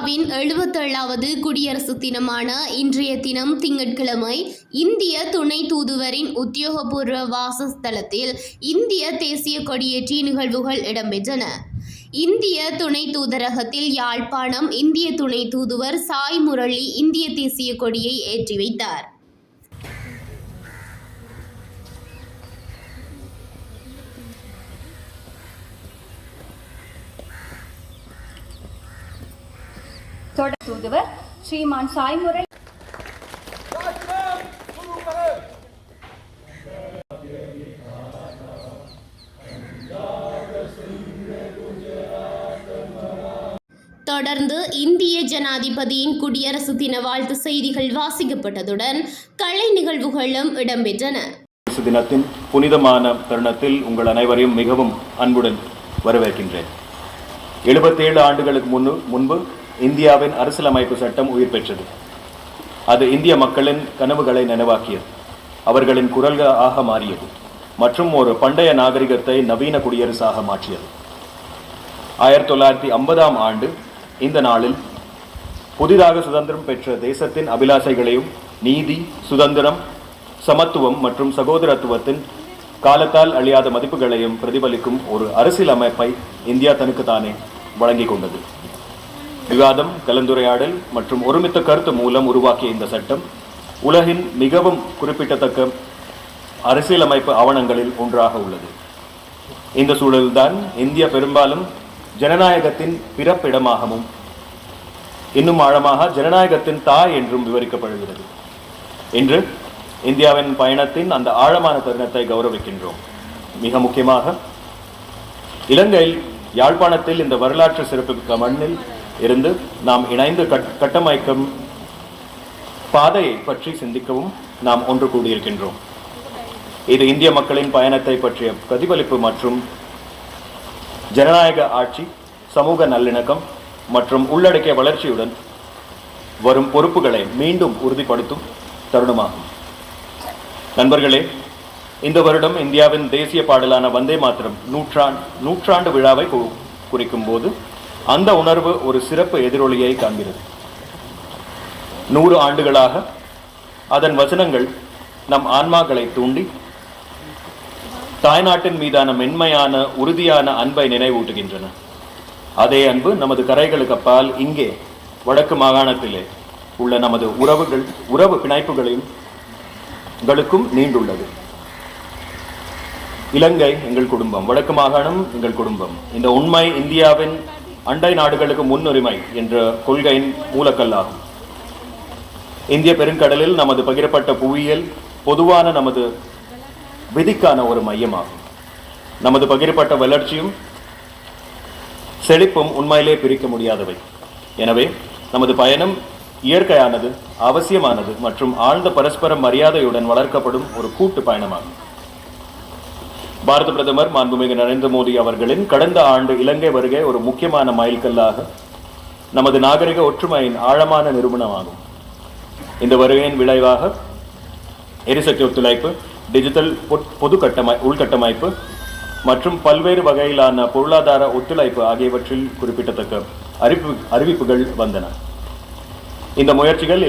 இந்தியாவின் 77வது குடியரசு தினமான இன்றைய தினம் திங்கட்கிழமை இந்திய துணை தூதுவரின் உத்தியோகபூர்வ வாசஸ்தலத்தில் இந்திய தேசிய கொடியேற்றி நிகழ்வுகள் இடம்பெற்றன. இந்திய துணை தூதரகத்தில் யாழ்ப்பாணம் இந்திய துணை தூதுவர் சாய் முரளி இந்திய தேசிய கொடியை ஏற்றி வைத்தார். தூதுவர் ஸ்ரீமான் சாய் முரளி தொடர்ந்து இந்திய ஜனாதிபதியின் குடியரசு தின வாழ்த்து செய்திகள் வாசிக்கப்பட்டதுடன் கலை நிகழ்வுகளும் இடம்பெற்றன. தினத்தின் புனிதமான தருணத்தில் உங்கள் அனைவரையும் மிகவும் அன்புடன் வரவேற்கின்றேன். 77 ஆண்டுகளுக்கு முன்பு இந்தியாவின் அரசியலமைப்பு சட்டம் உயிர் பெற்றது. அது இந்திய மக்களின் கனவுகளை நினைவாக்கியது, அவர்களின் குரல்களாக மாறியது மற்றும் ஒரு பண்டைய நாகரிகத்தை நவீன குடியரசாக மாற்றியது. 1950ஆம் ஆண்டு இந்த நாளில் புதிதாக சுதந்திரம் பெற்ற தேசத்தின் அபிலாஷைகளையும் நீதி, சுதந்திரம், சமத்துவம் மற்றும் சகோதரத்துவத்தின் காலத்தால் அழியாத மதிப்புகளையும் பிரதிபலிக்கும் ஒரு அரசியலமைப்பை இந்தியா தனக்குத்தானே வழங்கிக் கொண்டது. விவாதம், கலந்துரையாடல் மற்றும் ஒருமித்த கருத்து மூலம் உருவாக்கிய இந்த சட்டம் உலகின் மிகவும் குறிப்பிடத்தக்க அரசியலமைப்பு ஆவணங்களில் ஒன்றாக உள்ளது. இந்த சூழல்தான் இந்தியா பெரும்பாலும் ஜனநாயகத்தின் பிறப்பிடமாகவும் இன்னும் ஆழமாக ஜனநாயகத்தின் தாய் என்றும் விவரிக்கப்படுகிறது. இன்று இந்தியாவின் பயணத்தின் அந்த ஆழமான தருணத்தை கௌரவிக்கின்றோம். மிக முக்கியமாக இலங்கையில் யாழ்ப்பாணத்தில் இந்த வரலாற்று சிறப்புமிக்க மண்ணில் இருந்து நாம் இணைந்து கட்டமைக்கும் பாதையை பற்றி சிந்திக்கவும் நாம் ஒன்று கூடியிருக்கின்றோம். இது இந்திய மக்களின் பயணத்தை பற்றிய பிரதிபலிப்பு மற்றும் ஜனநாயக ஆட்சி, சமூக நல்லிணக்கம் மற்றும் உள்ளடக்கிய வளர்ச்சியுடன் வரும் பொறுப்புகளை மீண்டும் உறுதிப்படுத்தும் தருணமாகும். நண்பர்களே, இந்த வருடம் இந்தியாவின் தேசிய பாடலான வந்தே மாதரம் நூற்றாண்டு விழாவை குறிக்கும் போது அந்த உணர்வு ஒரு சிறப்பு எதிரொலியை காண்கிறது. 100 ஆண்டுகளாக அதன் வசனங்கள் நம் ஆன்மாக்களை தூண்டி தாய்நாட்டின் மீதான மென்மையான உறுதியான அன்பை நினைவூட்டுகின்றன. அதே அன்பு நமது கரைகளுக்கு அப்பால் இங்கே வடக்கு மாகாணத்திலே உள்ள நமது உறவு பிணைப்புகளுக்கும் நீண்டுள்ளது. இலங்கை எங்கள் குடும்பம், வடக்கு மாகாணம் எங்கள் குடும்பம். இந்த உண்மை இந்தியாவின் அண்டை நாடுகளுக்கு முன்னுரிமை என்ற கொள்கையின் மூலக்கல்லாகும். இந்திய பெருங்கடலில் நமது பகிரப்பட்ட புவியியல் பொதுவான நமது விதிக்கான ஒரு மையமாகும். நமது பகிரப்பட்ட வளர்ச்சியும் செழிப்பும் உண்மையிலே பிரிக்க முடியாதவை. எனவே நமது பயணம் இயற்கையானது, அவசியமானது மற்றும் ஆழ்ந்த பரஸ்பர மரியாதையுடன் வளர்க்கப்படும் ஒரு கூட்டு பயணமாகும். பாரத பிரதமர் மாண்புமிகு நரேந்திர மோடி அவர்களின் கடந்த ஆண்டு இலங்கை வருகை ஒரு முக்கியமான மைல்கல்லாக நமது நாகரிக ஒற்றுமையின் ஆழமான நிரூபணமாகும். இந்த வருகையின் விளைவாக எரிசக்தி ஒத்துழைப்பு, டிஜிட்டல் உள்கட்டமைப்பு மற்றும் பல்வேறு வகையிலான பொருளாதார ஒத்துழைப்பு ஆகியவற்றில் குறிப்பிடத்தக்க அறிவிப்புகள் வந்தன. இந்த முயற்சிகள்